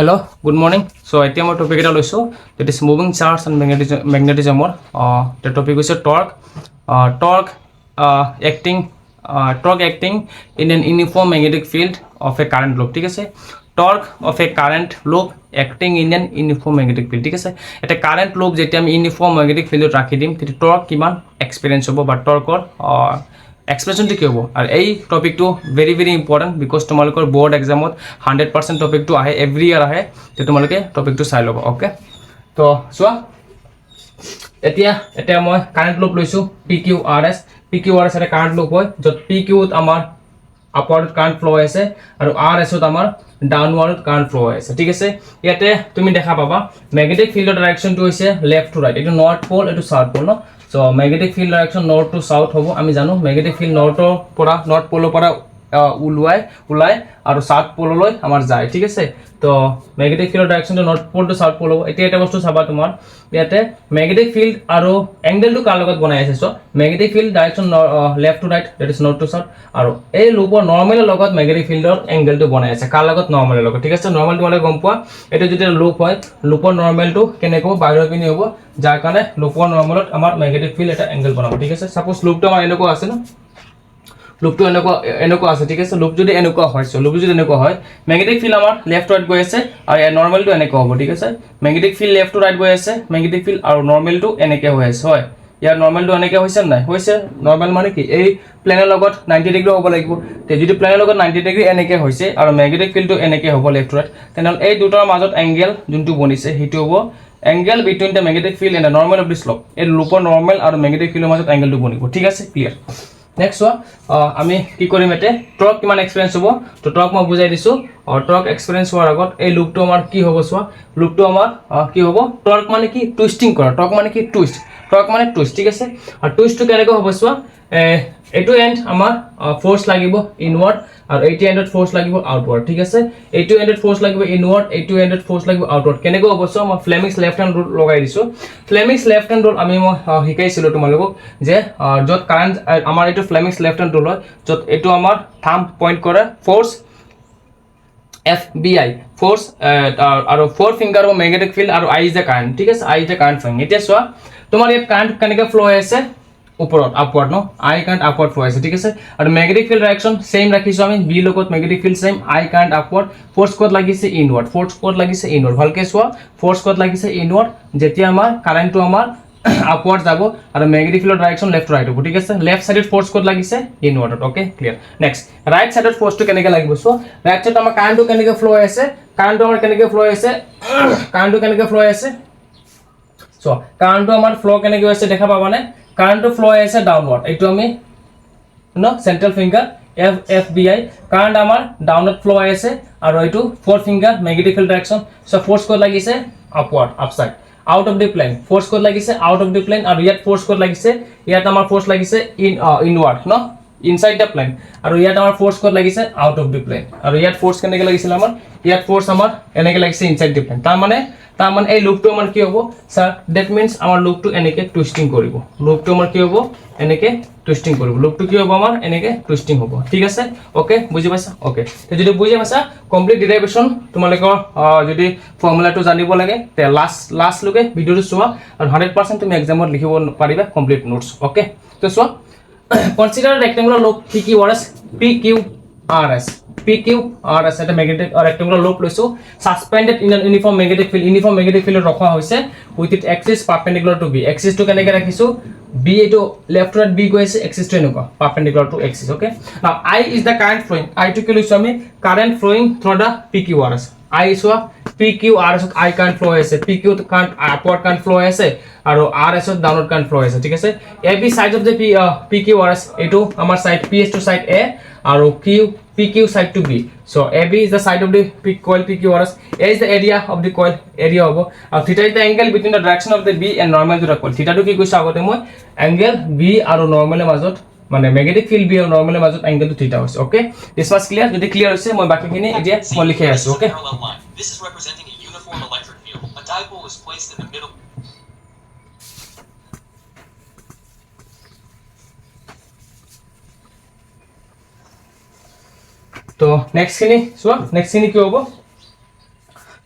Hello, good morning. So, এতিয়া মই topic এটা লৈছো that is moving charge and magnetism the topic is torque. Torque acting in an uniform magnetic field of a current loop. ঠিক আছে? Torque of a current loop acting in an uniform magnetic field. ঠিক আছে? এটা current loop যেতিয়া আমি uniform magnetic field ৰাখি দিম তেতিয়া torque কিমান experience হ'ব বা torque expression to kiyobo ar ei topic to very important because tomalokor board exam ot 100% topic to ahe every year ahe te tomaloke topic to sai lobo okay to so etia moi current loop loisu pqrs eta current loop hoy jot pq ut amar upward current flow ase aru rs ut amar downward current flow ase ঠিক আছে ইয়াতে তুমি দেখা পাবা magnetic field direction to hoise left to right etu north pole etu south pole no so magnetic field direction north to south hobo ami janu magnetic field north pole pora ulai aru south pole loi amar jai ঠিক আছে তো magnetic field direction to north pole to south pole hobo eta eta bostu saba tomar ইয়াতে magnetic field aru angle to kar logot banai ase so magnetic field direction left to right that is north to south aru ei loop normal logot magnetic field angle to banai ase kar logot normal logot ঠিক আছে normal tomale gom pua eta jodi loop hoy loop normal to kene ko bahiro pini hobo jar kane loop normal amar magnetic field eta angle banabo ঠিক আছে suppose loop to amar eneko ase na loop to eneko ase ঠিক আছে loop jodi eneko hoy so loop jodi eneko hoy magnetic field amar left to right goi ase aru normal to eneko hobo ঠিক আছে magnetic field left to right goi ase magnetic field aru normal to eneke hoy ase hoy year নৰমাল two এনেকে হৈছে নাই হৈছে নৰমাল মানে কি এই প্লেনৰ লগত 90 ডিগ্ৰী হ'ব লাগিব তে যদি প্লেনৰ লগত 90 ডিগ্ৰী এনেকে হৈছে আৰু ম্যাগনেটিক ফিল্ডটো এনেকে হ'ব লেফট ৰাইট তেনেহলে এই দুটাৰ মাজত এংগেল যোনটো বনিছে হেতু হ'ব angle between the magnetic field and the normal of the slope এই লুপৰ নৰমাল আৰু ম্যাগনেটিক ফিল্ডৰ মাজত এংগেলটো বনিব ঠিক আছে ক্লিয়াৰ নেক্সট আমি কি কৰিম এতে টৰ্ক কিমান এক্সপেৰিয়েন্স হ'ব তো টৰ্ক মই বুজাই দিছো আৰু টৰ্ক এক্সপেৰিয়েন্স হোৱাৰ আগত এই লুপটো আমাৰ কি হ'ব চোৱা লুপটো আমাৰ কি হ'ব টৰ্ক মানে কি টুইস্টিং কৰা টৰ্ক মানে কি টুইস্ট টৰ্ক মানে টুইস্ট ঠিক আছে আৰ টুইস্ট তো কেনেকৈ হ'ব সোৱা এটো এন্ড আমাৰ ফোর্স লাগিব ইনওয়ার্ড আর এইটো এন্ডত ফোর্স লাগিব আউটওয়ার্ড ঠিক আছে এইটো এন্ডত ফোর্স লাগিব ইনওয়ার্ড এইটো এন্ডত ফোর্স লাগিব আউটওয়ার্ড কেনেকৈ হ'ব সোৱা মই ফ্লেমিংস লেফট হ্যান্ড রুল লগাই দিছো ফ্লেমিংস লেফট হ্যান্ড রুল আমি মই শিকাইছিলো তোমালোকক যে যত কারেন্ট আমাৰ এইটো ফ্লেমিংস লেফট হ্যান্ড ৰুল হয় যত এইটো আমাৰ থাম্ব পয়েন্ট কৰে ফোৰ্স FBI force আৰু four finger of magnetic field আৰু I is the current ঠিক আছে I is the current flowing এতিয়া সোৱা তোমাৰ এই কাৰেন্ট কেনেকৈ ফ্লো হৈ আছে ওপৰত আপওয়াৰ্ড নো I current upward flow আছে ঠিক আছে আৰু magnetic field direction সেম ৰাখিছো আমি B লগত magnetic field same I current upward force ক'ত লাগিছে ইনওয়ার্ড force ক'ত লাগিছে ইনওয়ার্ড ভালকে সোৱা force ক'ত লাগিছে ইনওয়াৰ্ড যেতিয়া আমাৰ কাৰেন্টটো আমাৰ আপওয়াৰ্ড যাব আৰু ম্যাগনেটিক ফিল্ডৰ ডাইৰেকশন লেফট ৰাইট হ'ব ঠিক আছে লেফট সাইডত ফোৰ্স ক'ত লাগিছে ইনওয়াৰ্ডত ওকে ক্লিয়াৰ নেক্সট ৰাইট সাইডত ফোৰ্সটো কেনেকৈ লাগিব সো ৰাইট সাইডত আমাৰ কাৰেন্টটো কেনেকৈ ফ্লো হৈ আছে কাৰেন্টটো আমাৰ কেনেকৈ ফ্লো হৈ আছে কাৰেন্টটো কেনেকৈ ফ্লো হৈ আছে সো কাৰেন্টটো আমাৰ ফ্লো কেনেকৈ হৈ আছে দেখা পাবানে কারেন্টটো ফ্লো হৈ আছে ডাউনওয়ার্ড এইটো আমি নো সেন্ট্রাল ফিঙ্গার FBI কারেন্ট আমাৰ ডাউনত ফ্লো হৈ আছে আৰু এইটো four finger magnetic field direction so force ক'ত লাগিছে upward upside out of the plane force code লাগিছে out of the plane আৰু ইয়াত force code লাগিছে ইয়াত আমাৰ force লাগিছে inward no inside the plane আৰু ইয়াত আমাৰ force code লাগিছে out of the plane আৰু ইয়াত force কেনেকৈ লাগিছিল আমাৰ ইয়াত force আমাৰ এনেকৈ লাগিছে inside the plane তাৰ মানে এই লুপটো আমাৰ কি হ'ব স্যাৰ that means আমাৰ লুপটো এনেকৈ টুইস্টিং কৰিব লুপটো আমাৰ কি হ'ব এনেকৈ টুইস্টিং কৰিব লুপটো কি হ'ব আমাৰ এনেকৈ টুইস্টিং হ'ব ঠিক আছে ওকে বুজি পাইছা ওকে তে যদি বুজি পাইছা কমপ্লিট ডেৰিভেশন তোমালোকৰ যদি ফৰ্মুলাটো জানিব লাগে তে লাষ্ট লকে ভিডিওটো চোৱা আৰু 100% তুমি এক্সামত লিখিব পাৰিবা কমপ্লিট নোটস ওকে তো চোৱা consider rectangular loop PQRS PQRS এটা ম্যাগনেটিক ৰেক্টেঙ্গুলাৰ লুপ লৈছো suspended in an uniform magnetic field ৰখা হৈছে with it axis perpendicular to B axis to কেনেকৈ ৰাখিছো B এটো লেফট ৰাইট B গৈছে এক্সিস টু এনেকুৱা perpendicular to axis okay now I is the current flowing I to কি লৈছো আমি current flowing through the PQRS I সোৱা PQRS I current flow আছে PQ current upward current flow আছে আৰু RS downward current flow আছে ঠিক আছে AB side of the PQRS এটো আমাৰ side PS to side A আৰু PQ side to B so AB is the side of the coil PQRS A is the area of the coil area হ'ব আৰু theta is the angle between the direction of the B and normal to the coil theta to কি কৈছো আগতে মই angle B আৰু normal মাজত মানে magnetic field B আৰু নরমালের মাজত অ্যাঙ্গেলটো থিটা হৈছে ওকে দিস ওয়াজ ক্লিয়ার যদি ক্লিয়ার হৈছে মই বাকিখিনি এতিয়া মই লিখি আছো okay This is representing a uniform electric field. A dipole is placed in the middle. তো নেক্সট খিনি কি হ'ব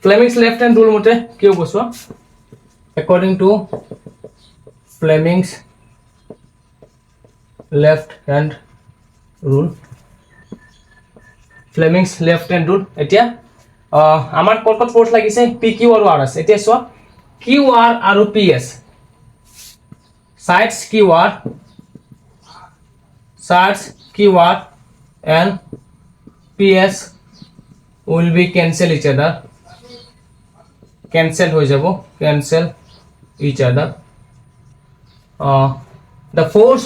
Fleming's left hand rule মতে কি হ'ব চোৱা according to Fleming's left hand rule Fleming's left hand rule এতিয়া আমাৰ কত ফোৰ্স লাগিছে PQ আৰু RS এতিয়া চোৱা QR আৰু PS sides QR and PS will be cancel each other cancel হৈ যাব cancel each other the force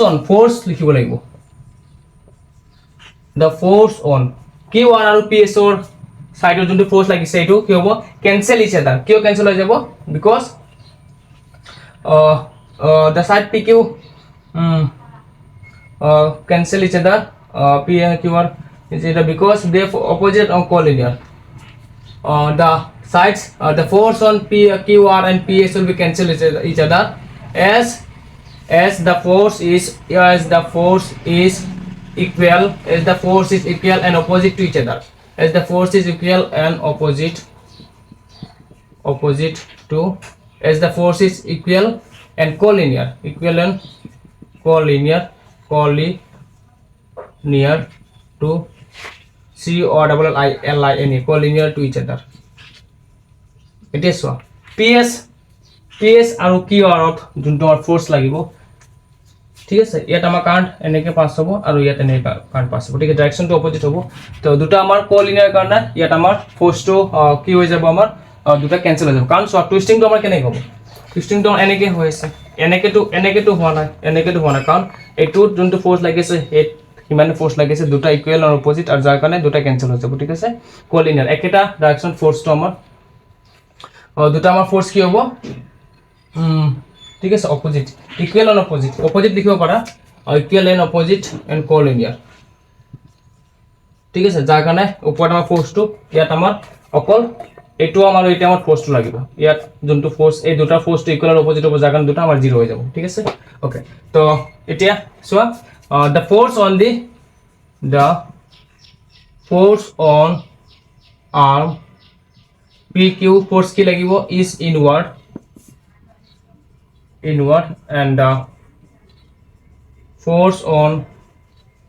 লিখিব লাগিব the force on QR আৰু PS or side যোনটো force লাগিছে এটো কি হ'ব cancel each other কিয় cancel হৈ যাব because the side PQ cancel each other PR is it because they opposite or collinear the sides the force on QR and PS will be cancel each other as the force is equal and opposite to each other as the force is equal and opposite to as the force is equal and collinear to COLLINE collinear to each other এতিয়া চোৱা PS আৰু QR ত যোনটো আমাৰ force লাগিব ঠিক আছে ইয়াত আমাৰ কাৰেন্ট এনেকে পাস হ'ব আৰু ইয়াত এনেকে কাৰেন্ট পাস হ'ব ঠিক আছে ডাইৰেকশনটো অপোজিট হ'ব তো দুটা আমাৰ কোলিনিয়াৰ কাৰণে ইয়াত আমাৰ ফোৰ্সটো কি হৈ যাব আমাৰ দুটা ক্যান্সেল হৈ যাব কাৰণ চোৱা টুইস্টিংটো আমাৰ কেনেকৈ হ'ব টুইস্টিংটো এনেকে হৈ আছে এনেকেটো হোৱা নাই কাৰণ এইটো যোনটো ফোৰ্স লাগিছে এই কিমান ফোৰ্স লাগিছে দুটা ইকুৱেল আৰু অপোজিট আৰু যাৰ কাৰণে দুটা ক্যান্সেল হৈ যাব ঠিক আছে কোলিনিয়াৰ একেটা ডাইৰেকশন ফোৰ্সটো আমাৰ দুটা আমাৰ ফোৰ্স কি হ'ব ঠিক আছে অপোজিট ইকুৱেল এন্ড অপোজিট লিখিব পাৰা ইকুৱেল এন্ড অপোজিট এন্ড কোলিনিয়াৰ ঠিক আছে যাৰ কাৰণে ওপৰত আমাৰ ফোৰ্সটো ইয়াত আমাৰ অকল এটো আমাৰ এই টাইমত ফোৰ্সটো লাগিব ইয়াত যোনটো ফোৰ্স এই দুটা ফোৰ্সটো ইকুৱেল আৰু অপোজিট হ'ব যাৰ কাৰণে দুটা আমাৰ 0 হৈ যাব ঠিক আছে ওকে তো এতিয়া চোৱা the force on arm PQ force কি লাগিব is inward and the force on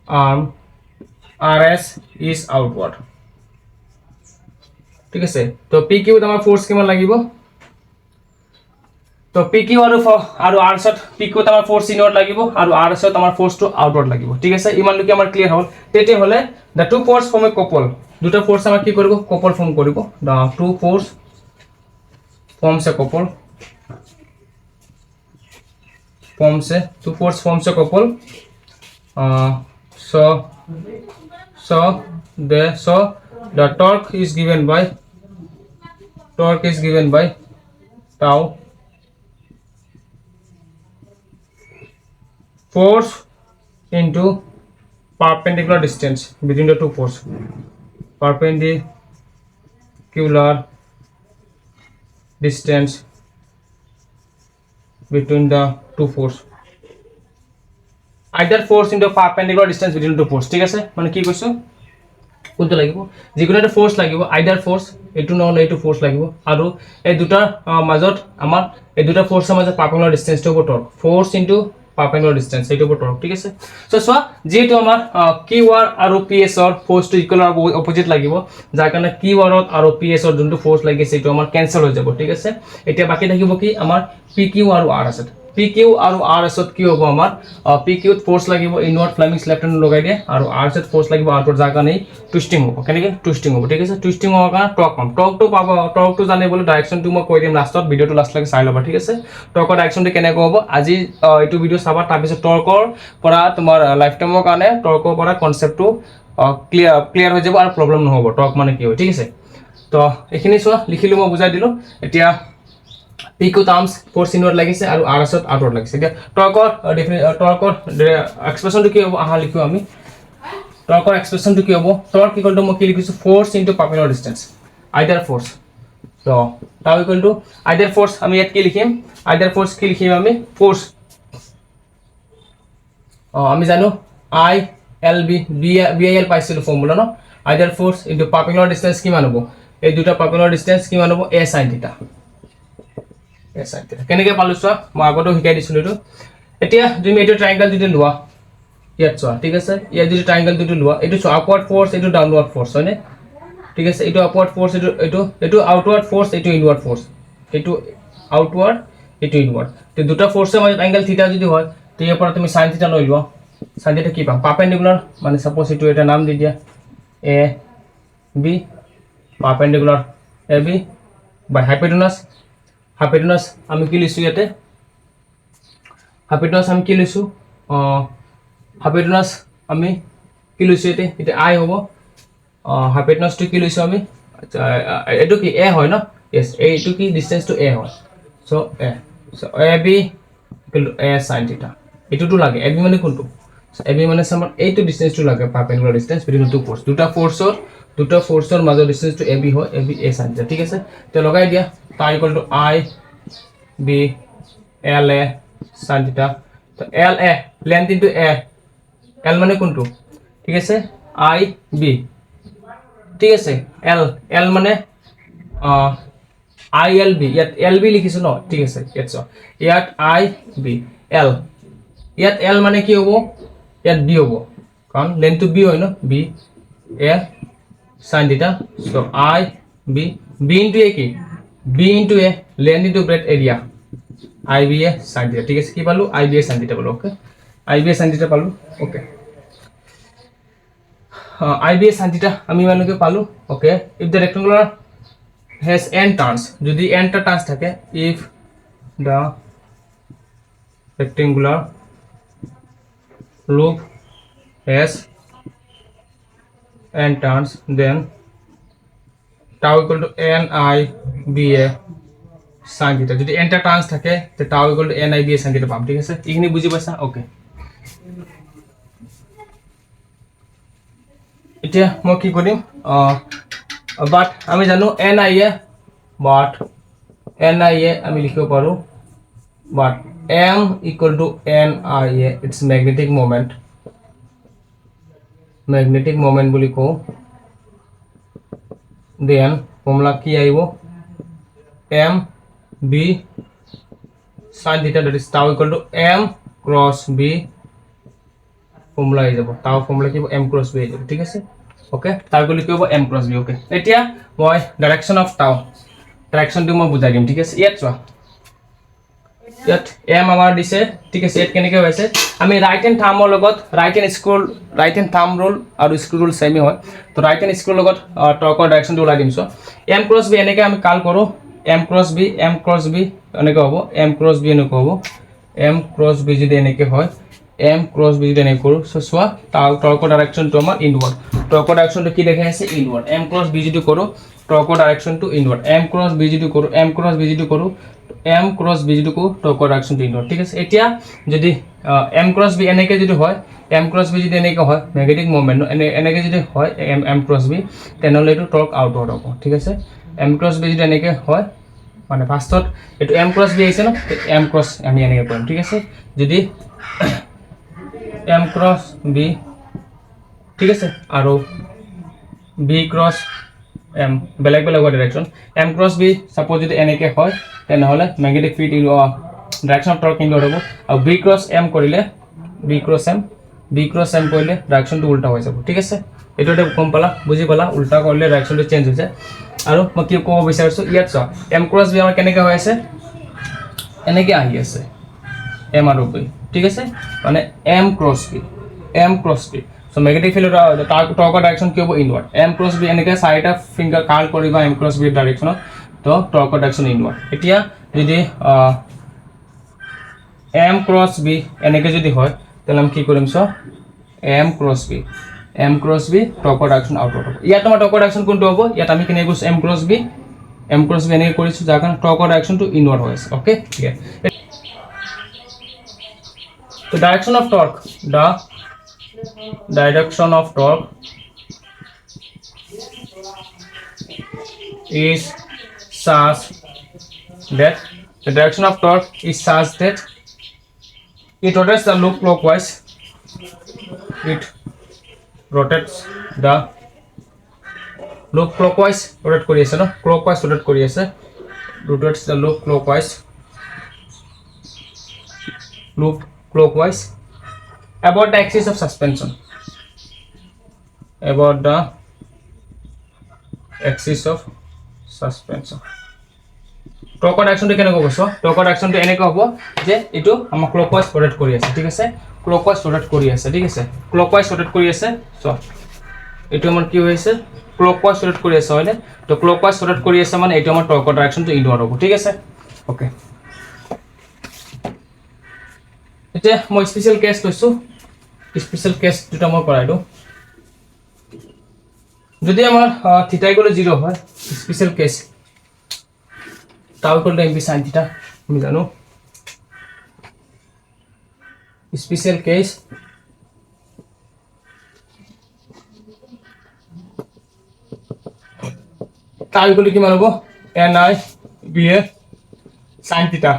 arm RS is outward ঠিক আছে তো PQ ত আমাৰ ফোৰ্স কিমান লাগিব তো PQ আৰু RS ত PQ ত আমাৰ ফোৰ্স ইনওয়াৰ্ড লাগিব আৰু RS ত আমাৰ ফোৰ্সটো আউটওয়াৰ্ড লাগিব ঠিক আছে ইমান লকে আমাৰ ক্লিয়াৰ হ'ল তেতে হলে the two force form a couple দুটা ফোর্স আমাৰ কি কৰিব couple form কৰিব the two force forms a couple so the torque is given by tau force into perpendicular distance between the two force perpendicular distance between the two force either force into perpendicular distance between the two force ঠিক আছে মানে কি কৈছো কোনটো লাগিব যিকোনো এটা force লাগিব আইদার ফোর্স এটু নহলে এটু ফোর্স লাগিব আৰু এই দুটাৰ মাজত আমাৰ এই দুটা ফোৰ্সৰ মাজত পার্পেন্ডিকুলার ডিসটেন্সটো হ'ব torque force into perpendicular distance এইটো হ'ব টর্ক ঠিক আছে সো সোয়া যেটো আমাৰ QR আৰু PS ৰ ফোৰ্সটো ইকুৱেল আৰু অপোজিট লাগিব যাৰ কাৰণে QR আৰু PS ৰ যোনটো ফোৰ্স লাগিছে এইটো আমাৰ ক্যান্সেল হৈ যাব ঠিক আছে এতিয়া বাকি থাকিব কি আমাৰ PQ আৰু RS PQ আৰু RS ত কি হ'ব আমাৰ PQ ত ফোৰ্স লাগিব ইনওয়াৰ্ড ফ্লেমিংস লেফট হ্যান্ড লগাই দিয়ে আৰু RS ত ফোৰ্স লাগিব আউটওয়াৰ্ড যাৰ কাৰণে টুইস্টিং হ'ব কেনেকৈ টুইস্টিং হ'ব ঠিক আছে টুইস্টিং হোৱাৰ কাৰণে টৰ্ক পাম টৰ্কটো পাব টৰ্কটো জানিবলৈ ডাইৰেকশনটো মই কৈ দিম লাষ্টত ভিডিওটো লাষ্টলৈকে চাই ল'বা ঠিক আছে টৰ্কৰ ডাইৰেকশনটো কেনেকৈ হ'ব আজি এইটো ভিডিও চাবা তাৰ পিছত টৰ্কৰ পৰা তোমাৰ লাইফ টাইমৰ কাৰণে টৰ্কৰ পৰা কনসেপ্টটো ক্লিয়াৰ হৈ যাব আৰু প্ৰবলেম নহব টৰ্ক মানে কি হয় ঠিক আছে তো এখিনি চোৱা লিখিলো মই বুজাই দিলো এতিয়া PQ টাৰ্মস ফোৰ্স ইনওয়াৰ্ড লাগিছে আৰু RS ত আউটওয়াৰ্ড লাগিছে এতিয়া টৰ্কৰ এক্সপ্ৰেশনটো কি হ'ব আহা লিখো আমি টৰ্কৰ এক্সপ্ৰেশনটো কি হ'ব টর্ক ইকুয়াল টু মই কি লিখিছো force into perpendicular distance either force তো tau equal to either force আমি ইয়াত কি লিখিম আইদার ফোর্স কি লিখিম আমি ফোর্স আমি জানো ILB BIL পাইছিলো ফর্মুলা ন either force into perpendicular distance কিমান হ'ব এই দুটা পাৰপেণ্ডিকুলাৰ ডিসটেন্স কিমান হ'ব a sin থিটা কেনেকৈ পালো চোৱা মই আগতেও শিকাই দিছিলোঁ এইটো এতিয়া তুমি এইটো ট্ৰায়াঙ্গল যদি লোৱা ইয়াত চোৱা ঠিক আছে ইয়াত যদি ট্ৰায়াঙ্গল যদি লোৱা এইটো চোৱা আপৱাৰ্ড ফোৰ্স এইটো ডাউনৱাৰ্ড ফোৰ্স হয়নে ঠিক আছে এইটো আপৱাৰ্ড ফোৰ্স এইটো আউটৱাৰ্ড ফোৰ্স এইটো ইনৱাৰ্ড ফোৰ্স এইটো আউটৱাৰ্ড এইটো ইনৱাৰ্ড তো দুটা ফোৰ্সৰ মাজত এংগল থিটা যদি হয় তো ইয়াৰ পৰা তুমি sin থিটা লৈ লোৱা sin থিটা কি পাম পাৰপেণ্ডিকুলাৰ মানে সাপোজ এইটো এটা নাম দি দিয়া a b perpendicular ab by hypotenuse আমি কি লিখছো ইয়াতে হাইপোটেনাস আমি কি লিখছো হাইপোটেনাস আমি কি লিখছো ইয়াতে এটা i হ'ব হাইপোটেনাস টু কি লিখছো আমি আচ্ছা এটো কি a হয় ন yes এইটো কি ডিসটেন্স টু a হয় so a so ab equal to a sin থিটা এটোটো লাগে ab মানে কোনটো ab মানে সমান এইটো ডিসটেন্স টু লাগে perpendicular distance between two force দুটা ফোৰ্সৰ মাজৰ ডিসটেন্স টু ab হয় ab a sin থিটা ঠিক আছে তো লগাই দিয়া তা equal to i b l a sin থিটা তো l a length into a l মানে কোনটো ঠিক আছে i b ঠিক আছে l মানে i l b ইয়াত l b লিখিছো ন ঠিক আছে ইয়াত i b l ইয়াত l মানে কি হ'ব ইয়াত b হ'ব কাৰণ লেন্থ টু b হয় ন b a sin থিটা so i b b into a কি b into a length into breadth area i b a sin theta ঠিক আছে কি পালো i b a sin theta পালো okay i b a sin theta পালো okay i b a sin theta আমি মানকে পালো okay if the rectangular has n turns যদি n টা টার্নস থাকে if the rectangular loop has n turns then tau equal to n I b a sin theta যদি n টা turns থাকে তে tau equal to n I b a sin theta পাম ঠিক আছে এইখিনি বুজি পাইছা ওকে এতিয়া মই কি কৰিম বাট আমি জানো n I a but n I a আমি লিখিব পাৰো বাট m equal to n I a it's magnetic moment বুলি কও then formula কি আইবো m b sin theta that is tau equal to m cross b formula আই যাব tau formula কি m cross b আই যাব ঠিক আছে ওকে তার গুলি কি হবো m cross b ওকে এতিয়া মই ডাইরেকশন অফ tau ডাইরেকশন টো মই বুজাই দিম ঠিক আছে ইয়াত চোৱা ইয়াত m আমাৰ দিছে ঠিক আছে ইয়াত কেনেকৈ হৈছে আমি ৰাইট হ্যান্ড থাম্বৰ লগত ৰাইট হ্যান্ড থাম্ব ৰুল আৰু স্ক্ৰু ৰুল সেমি হয় তো ৰাইট হ্যান্ড স্ক্ৰু লগত টৰ্কৰ ডাইৰেকশনটো ওলাই দিম সো m cross b এনেকৈ আমি কাল কৰো m cross b এনেকৈ হ'ব m cross b এনেকৈ হ'ব m cross b যদি এনেকৈ হয় m cross b যদি এনেকৈ কৰো সো চোৱা টৰ্কৰ ডাইৰেকশনটো আমাৰ ইনৱাৰ্ড টৰ্কৰ ডাইৰেকশনটো কি দেখাই আছে ইনৱাৰ্ড m cross b যদি কৰো টৰ্কৰ ডাইৰেকশনটো ইনৱাৰ্ড m cross b যদি কৰো m cross b যদি কৰো টৰ্কৰ ডাইৰেকশনটো ইনৱাৰ্ড ঠিক আছে এতিয়া যদি m cross b এনেকৈ যদি হয় m cross b যদি এনেকৈ হয় নেগেটিভ মোমেন্ট এনেকৈ যদি হয় m cross b তেনেহলে এটো টৰ্ক আউটৱাৰ্ড হ'ব ঠিক আছে m cross b যদি এনেকৈ হয় মানে ফার্স্টত এটো m cross b আছে ন m cross আমি এনেকৈ কৰিম ঠিক আছে যদি m cross b ঠিক আছে আৰু b cross m বেলেগ direction m cross b suppose যদি এনেকৈ হয় তেনেহলে magnetic field direction of torque invert হ'ব আৰু b cross m কৰিলে b cross m কৰিলে ডাইরেকশনটো উল্টা হৈ যাব ঠিক আছে এটো এটা কম পালা বুজি পালা উল্টা কৰিলে ডাইৰেকশনটো চেঞ্জ হৈ যায় আৰু মই কি ক'ব বিচাৰিছো ইয়াত চোৱা m cross b আমাৰ কেনেকৈ হৈ আছে এনেকৈ আহি আছে m আৰু b ঠিক আছে মানে m cross b so magnetic field টৰ্কৰ direction কি হ'ব ইনৱাৰ্ড m cross b এনেকৈ চাৰিটা ফিংগাৰ কাৰ্ল কৰিবা m cross b ডাইৰেকশনত তো টৰ্কৰ ডাইৰেকশন ইনৱাৰ্ড এতিয়া যদি m cross b এনেকৈ যদি হয় তাহলে আমি কি কৰিম সো m cross b টৰ্কৰ ডাইৰেকশন আউটৱাৰ্ড হ'ব ইয়াত আমাৰ টৰ্কৰ ডাইরেকশন কোনটো হ'ব ইয়াত আমি কেনে কৈছো m cross b এনেকৈ কৰিছো যাৰ কাৰণ টৰ্কৰ ডাইৰেকশনটো ইনৱাৰ্ড হৈ আছে ওকে ক্লিয়াৰ তো direction of torque direction of torque is such that the direction of torque is such that it rotates the loop clockwise loop clockwise rotate কৰি আছে ন clockwise rotate কৰি আছে rotates the loop clockwise about the axis of suspension about the axis of suspension টৰ্কৰ ডাইৰেকশনটো কেনেকৈ কৈছো টৰ্কৰ ডাইৰেকশনটো এনেকৈ হ'ব যে এটো আমাৰ ক্লকৱাইজ rotate কৰি আছে ঠিক আছে ক্লকৱাইজ rotate কৰি আছে ঠিক আছে ক্লকৱাইজ rotate কৰি আছে সো এটো আমাৰ কি হৈছে ক্লকৱাইজ rotate কৰি আছে হয়নে তো ক্লকৱাইজ rotate কৰি আছে মানে এটো আমাৰ টৰ্কৰ ডাইৰেকশনটো ইনৱাৰ্ড হ'ব ঠিক আছে ওকে এতিয়া মই স্পেশাল কেস লৈছো স্পেশাল কেস দুটা মই কৰাই দিও যদি আমাৰ থিটা ইকুয়াল 0 হয় special case tau equal to mb sin theta আমি জানো special case tau equal to কি মান হ'ব ni ba sin theta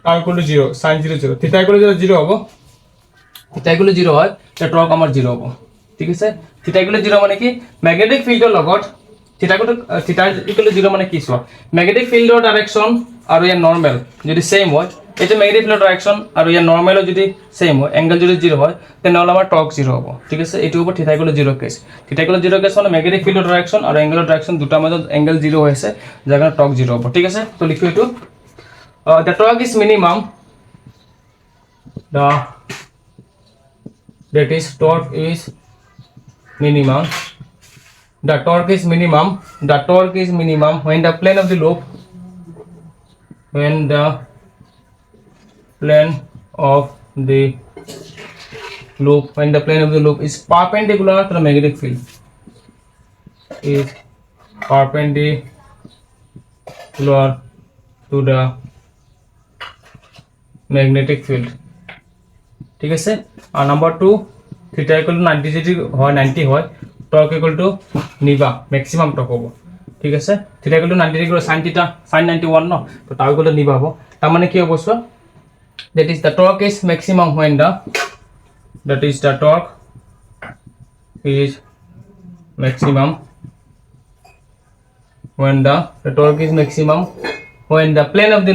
tau equal to 0 sin 0 0 theta equal to 0 হ'ব theta equal to 0 হয় তে টৰ্ক আমাৰ 0 হ'ব ঠিক আছে theta equal to 0 মানে কি ম্যাগনেটিক ফিল্ডৰ লগত theta equal to 0 মানে কি চোৱা ম্যাগনেটিক ফিল্ডৰ ডাইৰেকশন আৰু ইয়াৰ নৰমাল যদি সেম হয় এটা ম্যাগনেটিক ফিল্ডৰ ডাইৰেকশন আৰু ইয়াৰ নৰমালও যদি সেম হয় এঙ্গেল যদি 0 হয় তেনহলে আমাৰ টর্ক 0 হ'ব ঠিক আছে এটো হ'ব theta equal to 0 case theta equal to 0 case মানে ম্যাগনেটিক ফিল্ডৰ ডাইৰেকশন আৰু এঙ্গেলৰ ডাইৰেকশন দুটা মাজত এঙ্গেল 0 হৈছে যাৰ কাৰণে টর্ক 0 হ'ব ঠিক আছে তো লিখো এটো the torque is minimum that is torque is minimum the torque is minimum when the plane of the loop is perpendicular to the magnetic field ঠিক আছে আর নাম্বার 2 থিটা ইকুয়াল টু 90 যদি হয় 90 হয় টর্ক ইকুয়াল টু নিবা maximum torque হ'ব ঠিক আছে থিটা ইকুয়াল টু 90 ডিগ্রি sin থিটা sin 91 ন তো টাউ ইকুয়াল টু নিবা হ'ব তার মানে কি হ'ব so that is the torque is maximum when the torque is maximum when the plane of the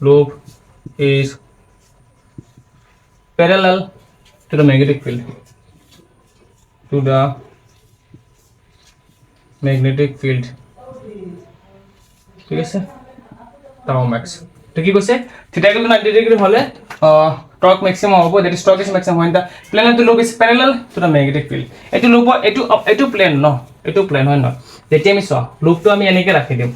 loop is parallel to the magnetic field ঠিক আছে তাও ম্যাক্স তো কি কৈছে থিটা ইকুয়াল টু 90 ডিগ্রি হলে টর্ক ম্যাক্সিমাম হ'ব that is torque is maximum when the plane of the loop is parallel to the magnetic field এটো লুপ এটো প্লেন ন এটো প্লেন হয় ন যেতিয়া আমি সো লুপটো আমি এনেকে ৰাখি দিম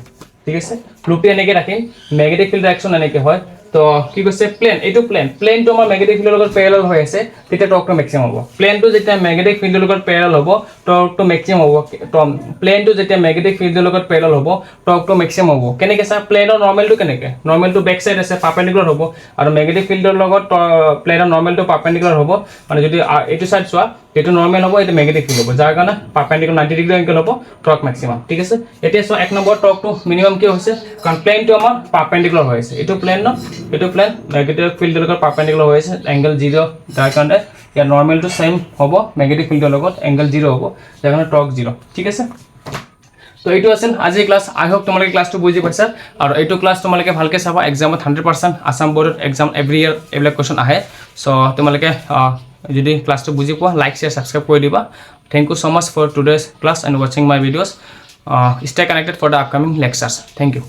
ঠিক আছে লুপটো এনেকে ৰাখিম ম্যাগনেটিক ফিল্ড ডাইৰেকশন এনেকে হয় তো কি কৈছে প্লেন তো আমাৰ ম্যাগনেটিক ফিল্ডৰ লগত প্যাৰালাল হৈ আছে তেতিয়া টৰ্কটো ম্যাক্সিমাম হ'ব প্লেনটো যেতিয়া ম্যাগনেটিক ফিল্ডৰ লগত প্যাৰালাল হ'ব টৰ্কটো ম্যাক্সিমাম হ'ব প্লেনটো যেতিয়া ম্যাগনেটিক ফিল্ডৰ লগত প্যাৰালাল হ'ব টৰ্কটো ম্যাক্সিমাম হ'ব কেনেকে সা প্লেনৰ নৰমালটো কেনেকে নৰমালটো বেক সাইড আছে পাৰপেন্ডিকুলাৰ হ'ব আৰু ম্যাগনেটিক ফিল্ডৰ লগত প্লেনৰ নৰমালটো পাৰপেন্ডিকুলাৰ হ'ব মানে যদি এটো সাইড চোৱা এটো নৰমাল হ'ব এটো ম্যাগনেটিক ফিল্ড হ'ব যাৰ কাৰণে পাৰপেন্ডিকুলাৰ 90 ডিগ্ৰি এঙ্গেল হ'ব টৰ্ক ম্যাক্সিমাম ঠিক আছে এতিয়া সো এক নম্বৰ টৰ্কটো মিনিমাম কি হৈছে কাৰণ প্লেনটো আমাৰ পাৰপেন্ডিকুলাৰ হৈ আছে এটো প্লেন ন এটো প্লেন ম্যাগনেটিক ফিল্ডৰ লগত পাৰপেন্ডিকুলাৰ হৈ আছে এঙ্গেল 0 যাৰ কাৰণে ইয়াৰ নৰমালটো সেম হ'ব ম্যাগনেটিক ফিল্ডৰ লগত এঙ্গেল 0 হ'ব যাৰ কাৰণে টর্ক 0 ঠিক আছে তো এইটো আছিল আজি ক্লাস আই হোপ তোমালোকে ক্লাসটো বুজি পাইছা আৰু এইটো ক্লাস তোমালোকে ভালকে চাবা এক্সামত 100% আসাম বোৰ্ডত এক্সাম এভৰি ইয়াৰ এবিলাক কোৱেশ্চন আহে সো তোমালোকে যদি ক্লাসটো বুজি পোৱা লাইক শেয়াৰ সাবস্ক্ৰাইব কৰি দিবা thank you so much for today's class and watching my videos stay connected for the upcoming lectures thank you